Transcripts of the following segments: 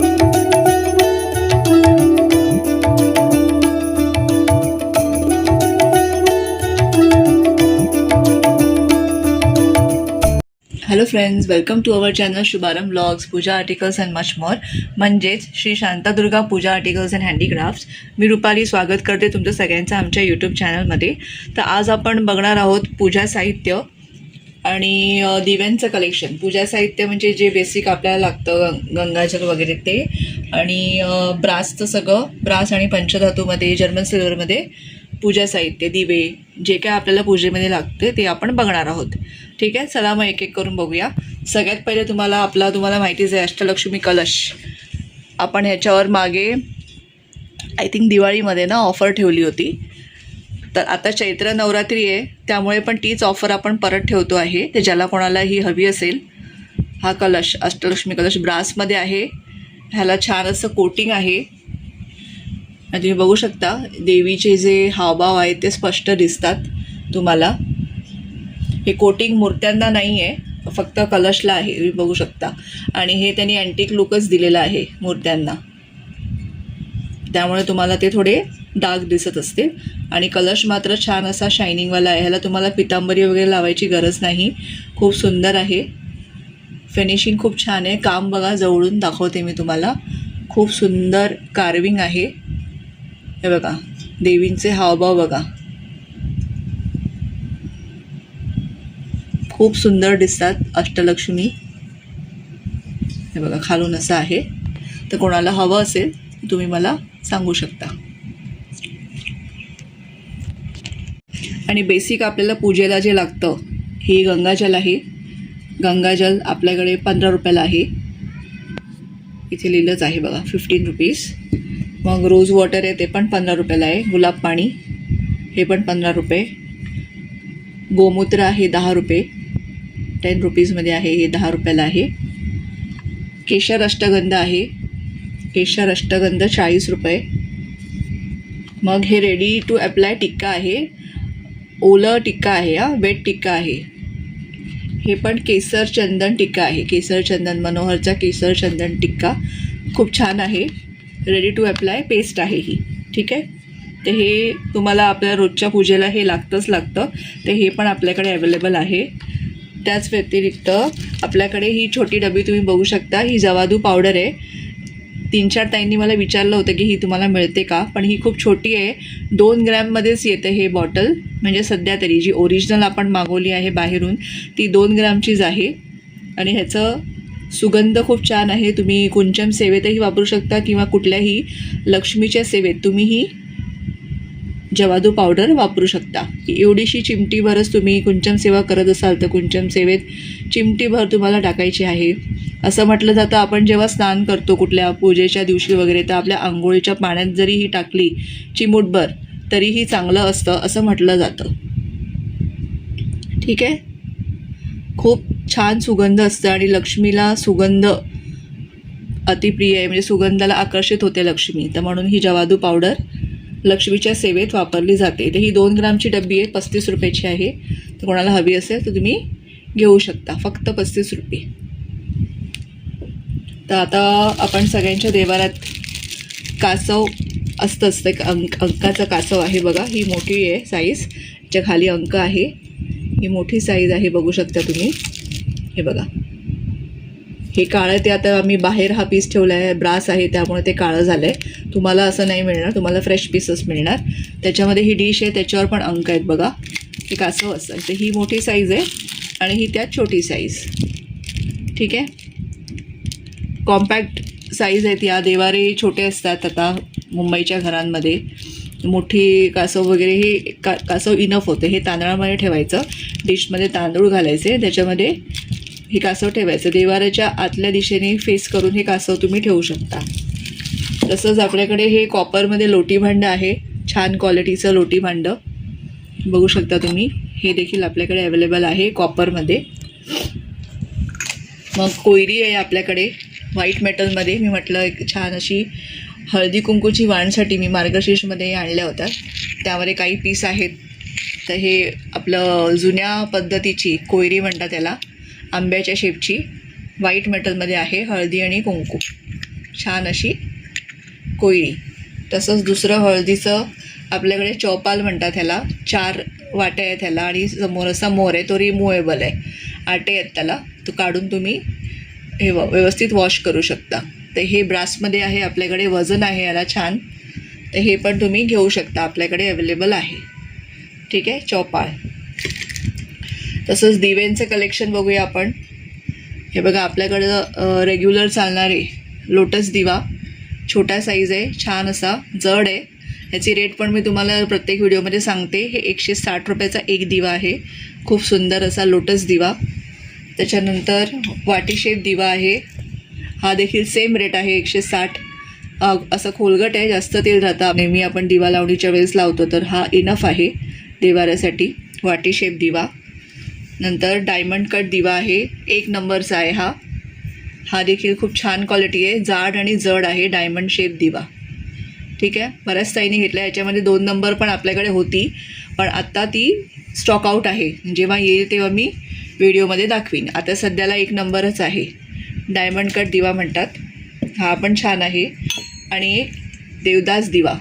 Hello friends, welcome to our channel Shubharambh blogs, puja articles and much more, म्हणजेच Shri Shantadurga puja articles and handicrafts. मी रुपाली स्वागत करते तुमचं सगळ्यांचं आमच्या यूट्यूब चॅनलमध्ये. तर आज आपण बघणार आहोत पूजा साहित्य आणि दिव्यांचं कलेक्शन. पूजा साहित्य म्हणजे जे बेसिक आपल्याला लागतं, गंगाजल वगैरे ते, आणि ब्रासचं सगळं, ब्रास आणि पंचधातूमध्ये, जर्मन सिल्वरमध्ये पूजा साहित्य, दिवे, जे काय आपल्याला पूजेमध्ये लागते ते आपण बघणार आहोत. ठीक आहे, चला मग एक एक करून बघूया. सगळ्यात पहिले तुम्हाला माहितीच आहे अष्टलक्ष्मी कलश. आपण ह्याच्यावर मागे आय थिंक दिवाळीमध्ये ना ऑफर ठेवली होती. तर आता चैत्र नवरात्री आहे, त्यामुळे पण तीच ऑफर आपण परत ठेवतो आहे. ते ज्याला कोणाला ही हवी असेल, हा कलश अष्टलक्ष्मी कलश ब्रासमध्ये आहे. ह्याला छान असं कोटिंग आहे आणि तुम्ही बघू शकता देवीचे जे हावभाव आहेत ते स्पष्ट दिसतात तुम्हाला. हे कोटिंग मूर्त्यांना नाही आहे, फक्त कलशला आहे, तुम्ही बघू शकता. आणि हे त्यांनी अँटिक लुकच दिलेला आहे मूर्त्यांना, त्यामुळे तुम्हाला ते थोडे डार्क दिसत असतील. आणि कलश मात्र छान असा शायनिंगवाला आहे. ह्याला तुम्हाला पितांबरी वगैरे लावायची गरज नाही. खूप सुंदर आहे, फिनिशिंग खूप छान आहे. काम बघा, जवळून दाखवते मी तुम्हाला. खूप सुंदर कार्विंग आहे. हे बघा, देवींचे हावभाव बघा, खूप सुंदर दिसतात अष्टलक्ष्मी. हे बघा, खालून असं आहे. तर कोणाला हवं असेल तुम्ही मला सांगू शकता. आणि बेसिक आपल्याला पूजेला जे लागतं, हे गंगाजल आहे. गंगाजल आपल्याकडे 15 रुपयाला आहे. इथे लिहिलंच आहे बघा, 15 रुपीज. मग रोज वॉटर आहे, ते पण 15 रुपयाला आहे. गुलाब पाणी, हे पण 15 रुपये. गोमूत्र आहे 10 रुपये, 10 रुपीजमध्ये आहे. हे 10 रुपयाला आहे. केशर अष्टगंध आहे, केशर अष्टगंध 40 रुपये. मग हे रेडी टू अप्लाय टिक्का आहे, ओलं टिक्का आहे, वेट टिक्का आहे. हे पण केसर चंदन टिक्का आहे, केसर चंदन, मनोहरचा केसर चंदन टिक्का खूप छान आहे. रेडी टू अप्लाय पेस्ट आहे ही. ठीक आहे, तर हे तुम्हाला आपल्या रोजच्या पूजेला हे लागतं. तर हे पण आपल्याकडे अवेलेबल आहे. त्याच व्यतिरिक्त आपल्याकडे ही छोटी डबी तुम्ही बघू शकता. ही जवादू पावडर आहे. 3-4 ताईंनी मला विचारलं होतं की ही तुम्हाला मिळते का, पण ही खूप छोटी आहे. 2 ग्रॅममध्येच येते हे बॉटल. म्हणजे सध्या तरी जी ओरिजिनल आपण मागवली आहे बाहेरून, ती 2 ग्रॅमचीच आहे. आणि ह्याचं सुगंध खूप छान आहे. तुम्ही कुंचम सेवेतही वापरू शकता किंवा कुठल्याही लक्ष्मीच्या सेवेत तुम्ही ही जवादू पावडर वापरू शकता. एवढीशी चिमटीभरच तुम्ही कुंचम सेवा करत असाल तर कुंचम सेवेत चिमटीभर तुम्हाला टाकायची आहे. असं म्हटलं जातं, आपण जेव्हा स्नान करतो कुठल्या पूजेच्या दिवशी वगैरे, तर आपल्या आंघोळीच्या पाण्यात जरी ही टाकली चिमूटभर तरीही चांगलं असतं, असं म्हटलं जातं. ठीक आहे, खूप छान सुगंध असतं आणि लक्ष्मीला सुगंध अतिप्रिय आहे. म्हणजे सुगंधाला आकर्षित होते लक्ष्मी, तर म्हणून ही जवादू पावडर लक्ष्मीच्या सेवेत वापरली जाते. तर ही 2 ग्रामची डब्बी आहे, 35 रुपयाची आहे. तर कोणाला हवी असेल तर तुम्ही घेऊ शकता, फक्त 35 रुपये. तर आता आपण सगळ्यांच्या देवारात कासव असतंच, ते अंकाचं कासव आहे बघा. ही मोठी आहे साईज, च्या खाली अंक आहे. ही मोठी साईज आहे, बघू शकता तुम्ही. हे बघा, हे काळं, ते आता आम्ही बाहेर हा पीस ठेवला आहे, ब्रास आहे त्यामुळे ते काळं झालं आहे. तुम्हाला असं नाही मिळणार, तुम्हाला फ्रेश पीसच मिळणार. त्याच्यामध्ये ही डिश आहे, त्याच्यावर पण अंक आहेत बघा. हे कासव असतं. तर ही मोठी साईज आहे आणि ही त्यात छोटी साईज. ठीक आहे, कॉम्पॅक्ट साईज आहेत या. देवारे छोटे असतात आता मुंबईच्या घरांमध्ये. मोठी कासव वगैरे, हे कासव इनफ होते. हे तांदळामध्ये ठेवायचं, डिशमध्ये तांदूळ घालायचे, त्याच्यामध्ये हे कासव ठेवायचं. देवाऱ्याच्या आतल्या दिशेने फेस करून हे कासव तुम्ही ठेवू शकता. तसंच आपल्याकडे हे कॉपरमध्ये लोटी भांडं आहे, छान क्वालिटीचं लोटी भांडं बघू शकता तुम्ही. हे देखील आपल्याकडे अवेलेबल आहे कॉपरमध्ये. मग कोयरी आहे आपल्याकडे व्हाईट मेटलमध्ये. मी म्हटलं एक छान अशी हळदी कुंकूची वाणसाठी मी मार्गशीर्षमध्ये आणल्या होत्या, त्यामध्ये काही पीस आहेत. तर हे आपलं जुन्या पद्धतीची कोयरी म्हणतात त्याला, आंब्याच्या शेपची, व्हाईट मेटलमध्ये आहे, हळदी आणि कुंकू. छान अशी कोयणी. तसंच दुसरं हळदीचं आपल्याकडे चौपाल म्हणतात ह्याला. 4 वाट्या आहेत ह्याला आणि समोर असा मोर आहे, तो रिमूवेबल आहे. आटे आहेत त्याला, तो काढून तुम्ही हे व्यवस्थित वॉश करू शकता. तर हे ब्रासमध्ये आहे आपल्याकडे, वजन आहे याला छान. तर हे पण तुम्ही घेऊ शकता, आपल्याकडे अवेलेबल आहे. ठीक आहे, चौपाळ. तसंच दिव्यांचं कलेक्शन बघूया आपण. हे बघा आपल्याकडं रेग्युलर चालणारे लोटस दिवा, छोटा साईज आहे, छान असा, जड आहे. ह्याची रेट पण मी तुम्हाला प्रत्येक व्हिडिओमध्ये सांगते. हे 160 रुपयाचा एक दिवा आहे, खूप सुंदर असा लोटस दिवा. त्याच्यानंतर वाटी शेप दिवा आहे, हा देखील सेम रेट आहे 160. असं खोलगट आहे, जास्त तेल राहतं. नेहमी आपण दिवा लावणीच्या वेळेस लावतो, तर हा इनफ आहे देवाऱ्यासाठी. वाटी शेप दिवा. नंतर डायमंड कट दिवा आहे, 1 नंबरचा आहे हा. हा देखील खूप छान क्वालिटी आहे, जाड आणि जड आहे, डायमंड शेप दिवा. ठीक आहे, बऱ्याच ताईंनी घेतल्या. याच्यामध्ये 2 नंबर पण आपल्याकडे होती, पण आत्ता ती स्टॉक आऊट आहे. जेव्हा येईल तेव्हा मी व्हिडिओमध्ये दाखवीन. आता सध्याला 1 नंबरच आहे. डायमंड कट दिवा म्हणतात. हा पण छान आहे. आणि एक देवदास दिवा.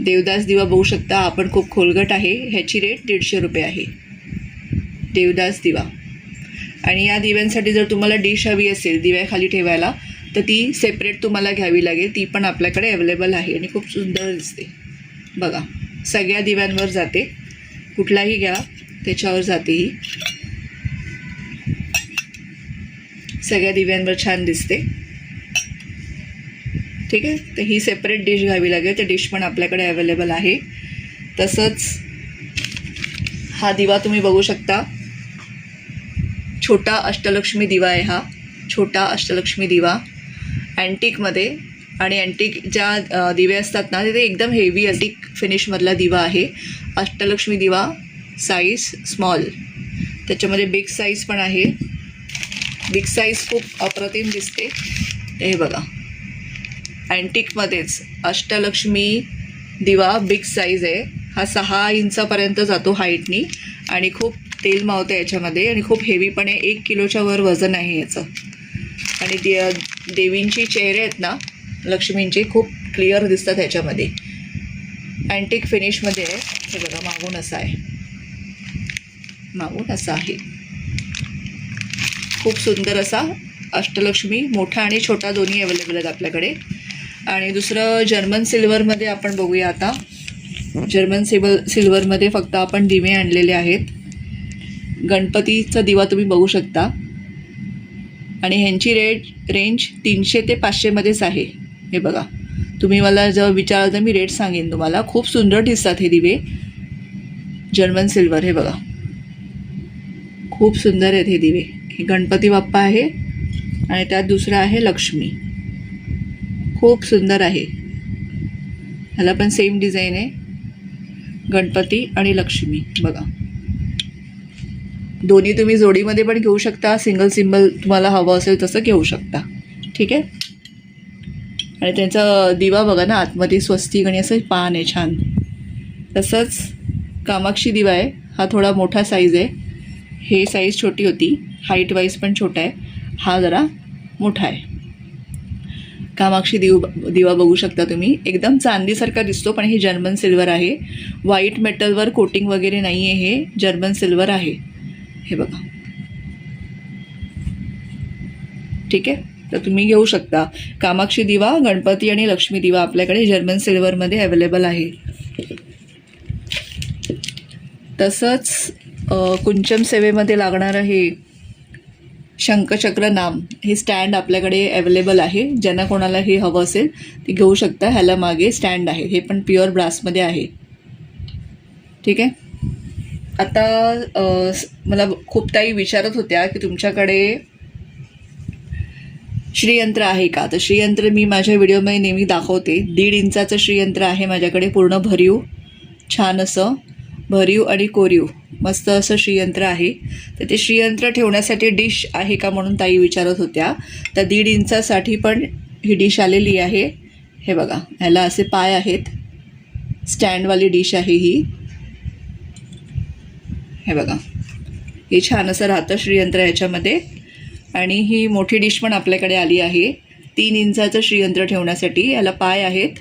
देवदास दिवा बघू शकता आपण, खूप खोलगट आहे. ह्याची रेट 150 रुपये आहे, देवदास दिवा. आणि या दिव्यांसाठी जर तुम्हाला डिश हवी असेल दिव्याखाली ठेवायला, तर ती सेपरेट तुम्हाला घ्यावी लागेल. ती पण आपल्याकडे अवेलेबल आहे आणि खूप सुंदर दिसते. बघा, सगळ्या दिव्यांवर जाते, कुठलाही घ्या त्याच्यावर जाते. ही सगळ्या दिव्यांवर छान दिसते. ठीक आहे, तर ही सेपरेट डिश घ्यावी लागेल. ते डिश पण आपल्याकडे अवेलेबल आहे. तसंच हा दिवा तुम्ही बघू शकता, छोटा अष्टलक्ष्मी दिवा आहे हा. छोटा अष्टलक्ष्मी दिवा अँटिकमध्ये. आणि अँटिक ज्या दिवे असतात ना, ते एकदम हेवी अँटिक फिनिशमधला दिवा आहे. अष्टलक्ष्मी दिवा साईज स्मॉल, त्याच्यामध्ये बिग साईज पण आहे. बिग साईज खूप अप्रतिम दिसते. हे बघा, अँटिकमध्येच अष्टलक्ष्मी दिवा बिग साईज आहे. हा 6 इंचापर्यंत जातो हाईटनी आणि खूप तेल मावतं याच्यामध्ये आणि खूप हेवी पण आहे. 1 किलोच्या वर वजन आहे याचं. आणि देवींची चेहरे आहेत ना, लक्ष्मींची, खूप क्लिअर दिसतात ह्याच्यामध्ये. अँटिक फिनिशमध्ये आहे. हे बघा, मागून असा आहे, मागून असा आहे. खूप सुंदर असा अष्टलक्ष्मी, मोठा आणि छोटा दोन्ही अवेलेबल आहेत आपल्याकडे. आणि दुसरं जर्मन सिल्वरमध्ये आपण बघूया आता. जर्मन सिल्वरमध्ये फक्त आपण दिवे आणलेले आहेत. गणपतीचा दिवा तुम्ही बघू शकता. आणि ह्यांची रेंज 300 ते 500मध्येच आहे. हे बघा, तुम्ही मला जेव्हा विचाराल तर मी रेट सांगेन तुम्हाला. खूप सुंदर दिसतात हे दिवे, जर्मन सिल्वर. हे बघा, खूप सुंदर आहेत हे दिवे. हे गणपती बाप्पा आहे आणि त्यात दुसरा आहे लक्ष्मी. खूप सुंदर आहे. ह्याला पण सेम डिझाईन आहे, गणपती आणि लक्ष्मी. बघा, दोन्ही तुम्ही जोडीमध्ये पण घेऊ शकता, सिंगल तुम्हाला हवं असेल तसं घेऊ शकता. ठीक आहे. आणि त्यांचा दिवा बघा ना, आतमध्ये स्वस्तिक आणि असं पान आहे छान. तसंच कामाक्षी दिवा आहे. हा थोडा मोठा साईज आहे. हे साईज छोटी होती, हाईट वाईज पण छोटा आहे. हा जरा मोठा आहे. कामाक्षी दिवा बघू शकता तुम्ही, एकदम चांदीसारखा दिसतो, पण हे जर्मन सिल्वर आहे. व्हाईट मेटलवर कोटिंग वगैरे नाही आहे, हे जर्मन सिल्वर आहे. हे बघा, ठीक आहे. तर तुम्ही घेऊ शकता. कामाक्षी दिवा, गणपती आणि लक्ष्मी दिवा आपल्याकडे जर्मन सिल्वरमध्ये अवेलेबल आहे. तसंच कुंचम सेवेमध्ये लागणारं हे शंखचक्र नाम, हे स्टँड आपल्याकडे अवेलेबल आहे. ज्यांना कोणाला हे हवं असेल ते घेऊ शकता. ह्याला मागे स्टँड आहे, हे पण प्युअर ब्रासमध्ये आहे. ठीक आहे. आता मला खूप ताई विचारत होत्या की तुमच्याकडे श्रीयंत्र आहे का. तर श्रीयंत्र मी माझ्या व्हिडिओमध्ये नेहमी दाखवते. 1.5 इंचाचं श्रीयंत्र आहे माझ्याकडे, पूर्ण भरीव, छान असं भरीव आणि कोरीव मस्त असं श्रीयंत्र आहे. तर ते श्रीयंत्र ठेवण्यासाठी डिश आहे का म्हणून ताई विचारत होत्या. तर 1.5 इंचासाठी पण ही डिश आलेली आहे. हे बघा, ह्याला असे पाय आहेत, स्टँडवाली डिश आहे ही. हे बघा, हे छान असं राहतं श्रीयंत्र ह्याच्यामध्ये. आणि ही मोठी डिश पण आपल्याकडे आली आहे. 3 इंचाचं श्रीयंत्र ठेवण्यासाठी. याला पाय आहेत.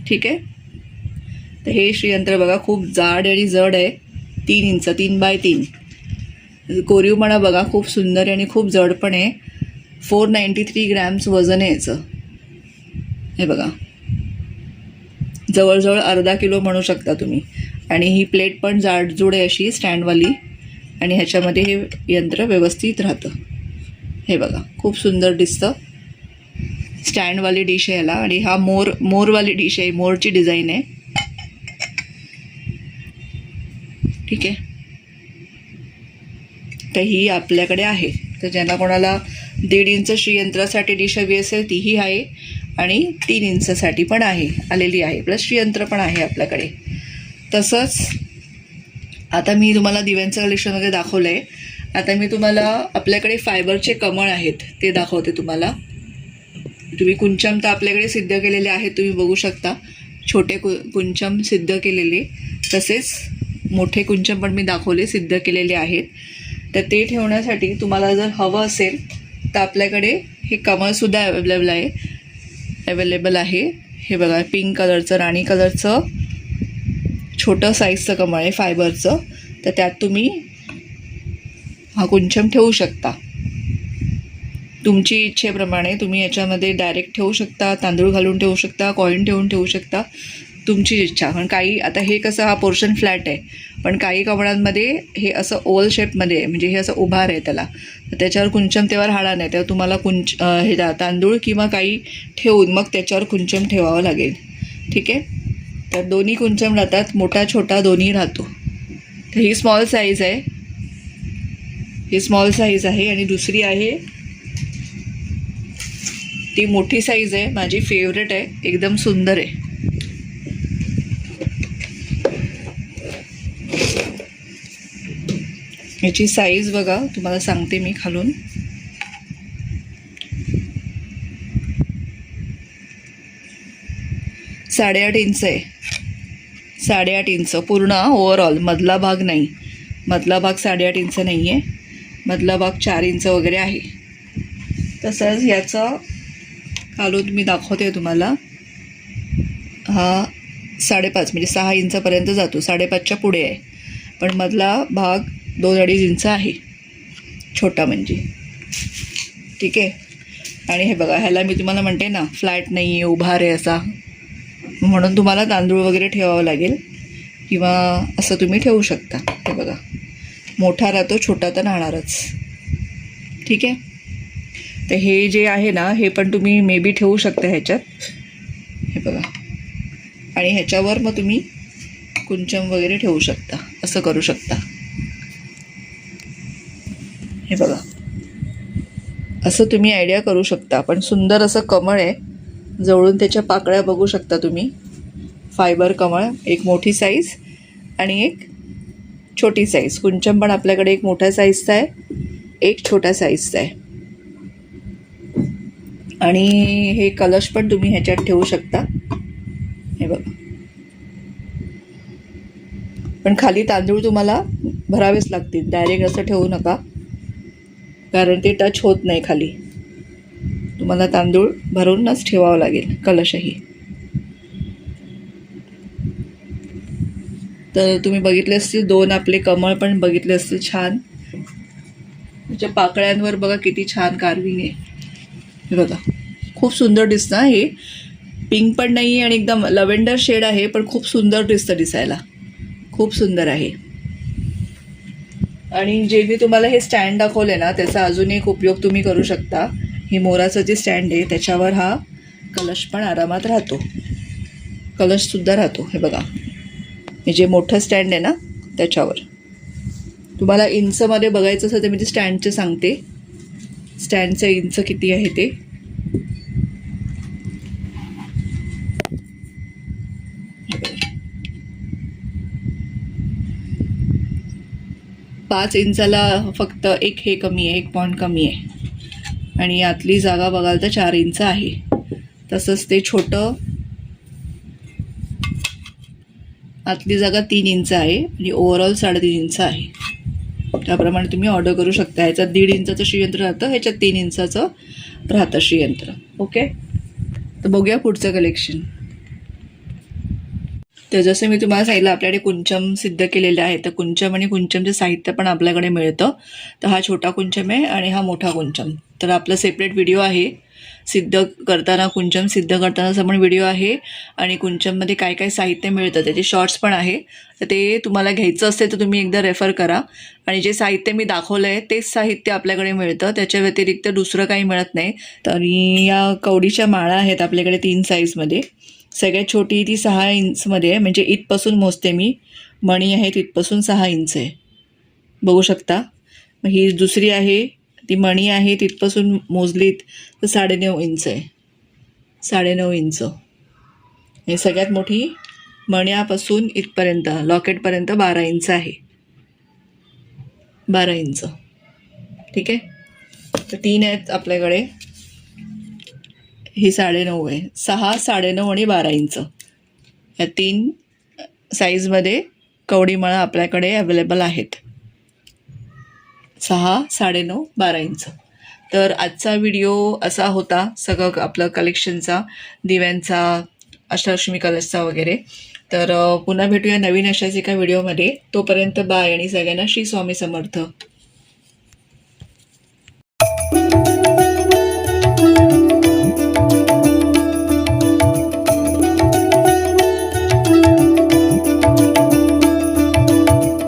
ठीक आहे. तर हे श्रीयंत्र बघा खूप जाड आणि जड आहे. 3 इंच, 3x3. कोरीवपणा बघा खूप सुंदर आहे आणि खूप जड पण आहे. 493 ग्रॅम्स वजन आहे याचं. हे बघा, जवळजवळ अर्धा किलो म्हणू शकता तुम्ही. आणि ही प्लेट पण जाडजूड आहे अशी स्टँडवाली. आणि ह्याच्यामध्ये हे यंत्र व्यवस्थित राहतं. हे बघा खूप सुंदर दिसतं. स्टँडवाली डिश आहे याला. आणि हा मोरवाली डिश आहे. मोरची डिझाईन आहे. ठीक आहे. तर ही आपल्याकडे आहे. तर ज्यांना कोणाला 1.5 इंच श्रीयंत्रासाठी डिश हवी असेल तीही आहे. आणि 3 इंचसाठी पण आलेली आहे. प्लस श्रीयंत्र पण आहे आपल्याकडे. तसंच आता मी तुम्हाला दिव्यांचं कलेक्शन वगैरे दाखवलं आहे. आता मी तुम्हाला आपल्याकडे फायबरचे कमळ आहेत ते दाखवते तुम्हाला. तुम्ही कुंचम तर आपल्याकडे सिद्ध केलेले आहेत, तुम्ही बघू शकता. छोटे कुंचम सिद्ध केलेले, तसेच मोठे कुंचम पण मी दाखवले, सिद्ध केलेले आहेत. तर ते ठेवण्यासाठी तुम्हाला जर हवं असेल तर आपल्याकडे हे कमळसुद्धा अवेलेबल आहे. हे बघा, पिंक कलरचं, राणी कलरचं छोटं साईजचं कमळ आहे फायबरचं. तर त्यात तुम्ही हा कुंचम ठेवू शकता. तुमची इच्छेप्रमाणे तुम्ही याच्यामध्ये डायरेक्ट ठेवू शकता, तांदूळ घालून ठेवू शकता, कॉईन ठेवून ठेवू शकता, तुमची इच्छा. पण काही आता हे कसं हा पोर्शन फ्लॅट आहे, पण काही कमळांमध्ये हे असं ओव्हल शेपमध्ये आहे, म्हणजे हे असं उभार आहे त्याला. तर त्याच्यावर कुंचम तेव्हा राहणार नाही. तेव्हा तुम्हाला हे तांदूळ किंवा काही ठेवून मग त्याच्यावर कुंचम ठेवावं लागेल. ठीक आहे. तर दोन्ही कुंचम राहतात, मोठा छोटा दोन्ही राहतो. तर ही स्मॉल साईज आहे. ही स्मॉल साईज आहे. आणि दुसरी आहे ती मोठी साईज आहे. माझी फेवरेट आहे, एकदम सुंदर आहे. याची साईज बघा, तुम्हाला सांगते मी खालून. साडेआठ इंच आहे. 8.5 इंच पूर्ण ओव्हरऑल. मधला भाग नाही. मधला भाग 8.5 इंच नाही आहे. मधला भाग 4 इंच वगैरे आहे. तसंच याचा खालून मी दाखवते तुम्हाला. हा 5.5 म्हणजे 6 इंचापर्यंत जातो. 5.5च्या पुढे आहे. पण मधला भाग 2-2.5 इंच आहे, छोटा म्हणजे. ठीक आहे. आणि हे बघा, ह्याला मी तुम्हाला म्हणते ना फ्लॅट नाही आहे, उभार आहे असा, म्हणून तुम्हाला तांदूळ वगैरे ठेवावं लागेल किंवा असं तुम्ही ठेवू शकता. हे बघा, मोठा राहतो, छोटा तर राहणारच. ठीक आहे. तर हे जे आहे ना, हे पण तुम्ही मे बी ठेवू शकता ह्याच्यात. हे बघा. आणि ह्याच्यावर मग तुम्ही कुंचम वगैरे ठेवू शकता, असं करू शकता. हे बघा, असं तुम्ही आयडिया करू शकता. पण सुंदर असं कमळ आहे. जवळून त्याच्या पाकळ्या बघू शकता तुम्ही. फायबर कमळ, एक मोठी साईज आणि एक छोटी साईज. कुंचम पण आपल्याकडे एक मोठ्या साईजचा आहे, एक छोट्या साईजचा आहे. आणि हे कलश पण तुम्ही ह्याच्यात ठेवू शकता. हे बघा. पण खाली तांदूळ तुम्हाला भरावेच लागतील, डायरेक्ट असं ठेवू नका, कारण ते टच होत नाही खाली. तुम्हाला तांदूळ भरूनच ठेवावं लागेल कलशही. तर तुम्ही बघितले असतील 2 आपले कमळ पण बघितले असतील छान. त्याच्या पाकळ्यांवर बघा किती छान कार्विंग आहे. हे बघा, खूप सुंदर दिसतं. हे पिंक पण नाही आहे आणि एकदम लव्हेंडर शेड आहे, पण खूप सुंदर दिसतं दिसायला. खूप सुंदर आहे. आणि जे मी तुम्हाला हे स्टँड दाखवले ना, त्याचा अजून एक उपयोग तुम्ही करू शकता. हे मोराचं जे स्टँड आहे त्याच्यावर हा कलश पण आरामात राहतो, कलशसुद्धा राहतो. हे बघा, हे जे मोठं स्टँड आहे ना त्याच्यावर. तुम्हाला इंचमध्ये बघायचं असेल तर मी ते स्टँडचे सांगते. स्टँडचं इंच किती आहे ते. पाच इंचाला फक्त एक हे कमी आहे, 1 पॉईंट कमी आहे. आणि आतली जागा बघाल तर 4 इंच आहे. तसंच ते छोटं, आतली जागा 3 इंच आहे आणि ओव्हरऑल 3.5 इंच आहे. त्याप्रमाणे तुम्ही ऑर्डर करू शकता. ह्याच्यात 1.5 इंचाचं श्रीयंत्र राहतं, ह्याच्यात 3 इंचाचं राहतं श्रीयंत्र. ओके, तर बघूया पुढचं कलेक्शन. तर जसं मी तुम्हाला सांगितलं आपल्याकडे कुंचम सिद्ध केलेले आहे. तर कुंचम आणि कुंचमचं साहित्य पण आपल्याकडे मिळतं. तर हा छोटा कुंचम आहे आणि हा मोठा कुंचम. तर आपलं सेपरेट व्हिडिओ आहे सिद्ध करताना, कुंचम सिद्ध करतानाचा पण व्हिडिओ आहे आणि कुंचममध्ये काय काय साहित्य मिळतं त्याचे शॉर्ट्स पण आहे. तर ते तुम्हाला घ्यायचं असेल तर तुम्ही एकदा रेफर करा. आणि जे साहित्य मी दाखवलं आहे तेच साहित्य आपल्याकडे मिळतं, त्याच्या व्यतिरिक्त दुसरं काही मिळत नाही. तर या कवडीच्या माळा आहेत आपल्याकडे 3 साईजमध्ये. सगळ्यात छोटी ती 6 इंचमध्ये आहे, म्हणजे इथपासून मोजते मी. मणी आहे तिथपासून 6 इंच आहे, बघू शकता. मग ही दुसरी आहे, ती मणी आहे तिथपासून मोजलीत तर 9.5 इंच आहे, 9.5 इंच. हे सगळ्यात मोठी मण्यापासून इथपर्यंत लॉकेटपर्यंत 12 इंच आहे, 12 इंच. ठीक आहे, तर 3 आहेत आपल्याकडे. ही 9.5 आहे, 6, 9.5 आणि 12 इंच या 3 साईजमध्ये कवडीमाळा आपल्याकडे अवेलेबल आहेत. 6, 9.5, 12 इंच. तर आजचा व्हिडिओ असा होता सगळं आपलं कलेक्शनचा, दिव्यांचा, अष्टलक्ष्मी कलशचा वगैरे. तर पुन्हा भेटूया नवीन अशाच एका व्हिडिओमध्ये. तोपर्यंत बाय आणि सगळ्यांना श्री स्वामी समर्थ.